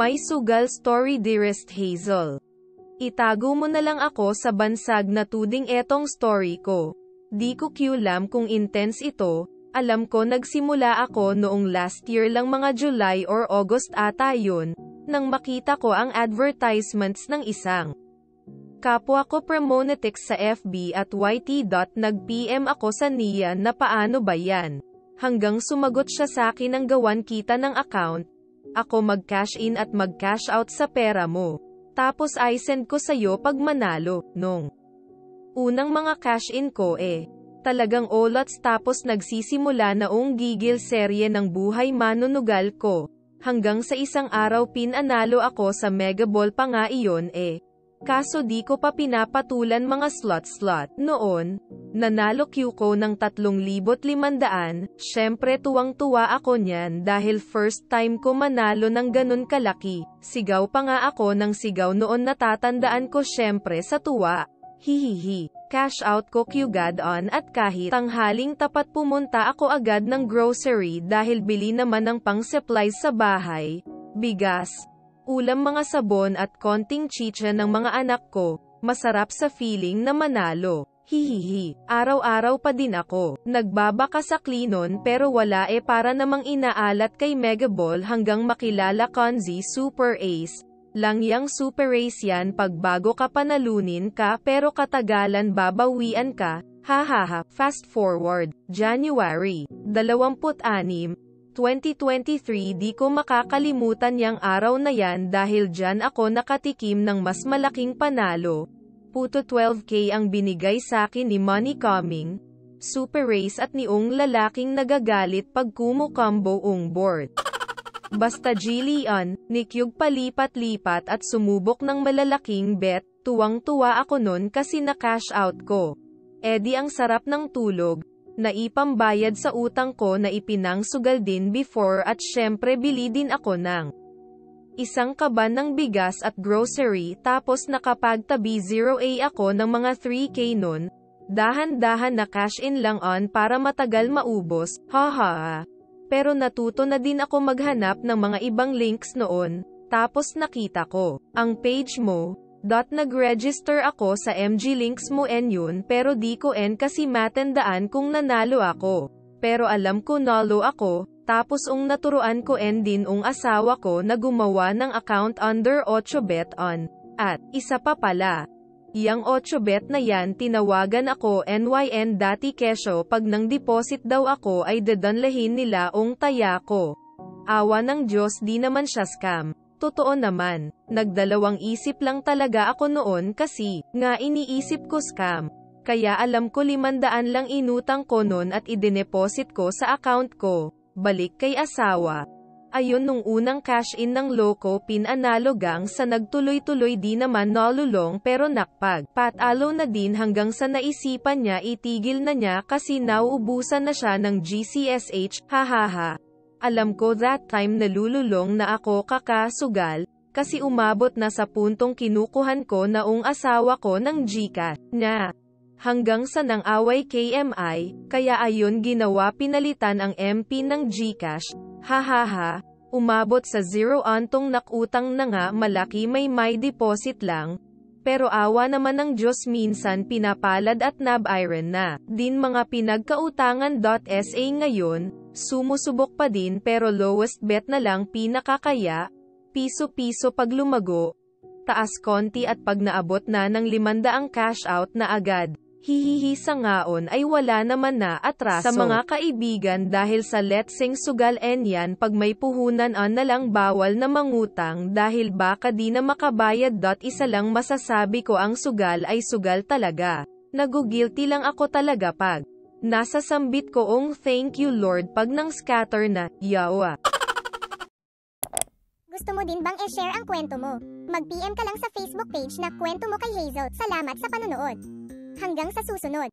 May sugal story dearest Hazel. Itago mo na lang ako sa bansag na tuding etong story ko. Di ko kyulam kung intense ito, alam ko nagsimula ako noong last year lang mga July or August ata yun, nang makita ko ang advertisements ng isang kapwa ko promonetics sa FB at YT. Nag-PM ako sa niya na paano ba yan? Hanggang sumagot siya sa akin ng gawan kita ng account. Ako mag-cash in at mag-cash out sa pera mo. Tapos I send ko sa'yo pag manalo, nung unang mga cash in ko talagang olots tapos nagsisimula naong gigil serye ng buhay manunugal ko. Hanggang sa isang araw pinanalo ako sa Megaball pa nga iyon Kaso di ko pa pinapatulan mga slot. Noon, nanalo ko ng 3,500, syempre tuwang-tuwa ako niyan dahil first time ko manalo ng ganun kalaki. Sigaw pa nga ako ng sigaw noon natatandaan ko syempre sa tuwa. Hihihi. Cash out ko Qgad on at kahit tanghaling tapat pumunta ako agad ng grocery dahil bili naman ng pang-supplies sa bahay. Bigas, ulam mga sabon at konting chicha ng mga anak ko, masarap sa feeling na manalo. Hihihi. Araw-araw pa din ako nagbabaka sa Klinon pero wala para namang inaalat kay Megaball hanggang makilala Konzi Super Ace. Lang yang Super Ace yan pag bago ka panalunin ka pero katagalan babawian ka. Hahaha. Fast forward, January 26, 2023 di ko makakalimutan yang araw na yan dahil dyan ako nakatikim ng mas malaking panalo. Puto 12K ang binigay sakin ni Money Coming, Super Race at niong lalaking nagagalit pag kumo-combo ung board. Basta Jillian, nikyug palipat-lipat at sumubok ng malalaking bet, tuwang-tuwa ako nun kasi na-cash out ko. Di ang sarap ng tulog. Naipambayad sa utang ko na ipinangsugal din before at syempre bili din ako ng isang kaban ng bigas at grocery tapos nakapagtabi 0A ako ng mga 3K nun. Dahan-dahan na cash in lang on para matagal maubos, haha. Pero natuto na din ako maghanap ng mga ibang links noon, tapos nakita ko ang page mo. Nag-register ako sa MG links mo yun pero di ko kasi matandaan kung nanalo ako. Pero alam ko nalo ako, tapos naturuan ko din asawa ko na gumawa ng account under 8bet on. At, isa pa pala. Yang 8bet na yan tinawagan ako NYN dati kesyo pag nang deposit daw ako ay dadanlahin nila taya ko. Awa ng Diyos di naman siya scam. Totoo naman, nagdalawang isip lang talaga ako noon kasi, nga iniisip ko scam. Kaya alam ko 500 lang inutang ko noon at ideneposit ko sa account ko, balik kay asawa. Ayun nung unang cash in ng loko pinanalo gang sa nagtuloy-tuloy di naman nalulong pero nakpag patalo na din hanggang sa naisipan niya itigil na niya kasi nauubusan na siya ng GCSH, hahaha. Alam ko that time nalululong na ako kakasugal, kasi umabot na sa puntong kinukuhan ko naong asawa ko ng Gcash niya. Hanggang sa nang away KMI, kaya ayun ginawa pinalitan ang MP ng Gcash, hahaha. Umabot sa 0 antong nakutang na nga malaki may deposit lang. Pero awa naman ng Diyos minsan pinapalad at nab-iron na din mga pinagkautangan.sa ngayon, sumusubok pa din pero lowest bet na lang pinakakaya, piso-piso pag lumago, taas konti at pag naabot na ng 500 cash out na agad. Hihihi sa ngaon ay wala naman na atraso sa mga kaibigan dahil sa letseng sugal yan pag may puhunan na lang bawal na mangutang dahil baka di na makabayad. Isa lang masasabi ko ang sugal ay sugal talaga. Nagugilty lang ako talaga pag nasa sambit ko thank you Lord pag nang scatter na, yawa. Gusto mo din bang i-share ang kwento mo? Mag-PM ka lang sa Facebook page na Kwento Mo kay Hazel. Salamat sa panonood. Hanggang sa susunod.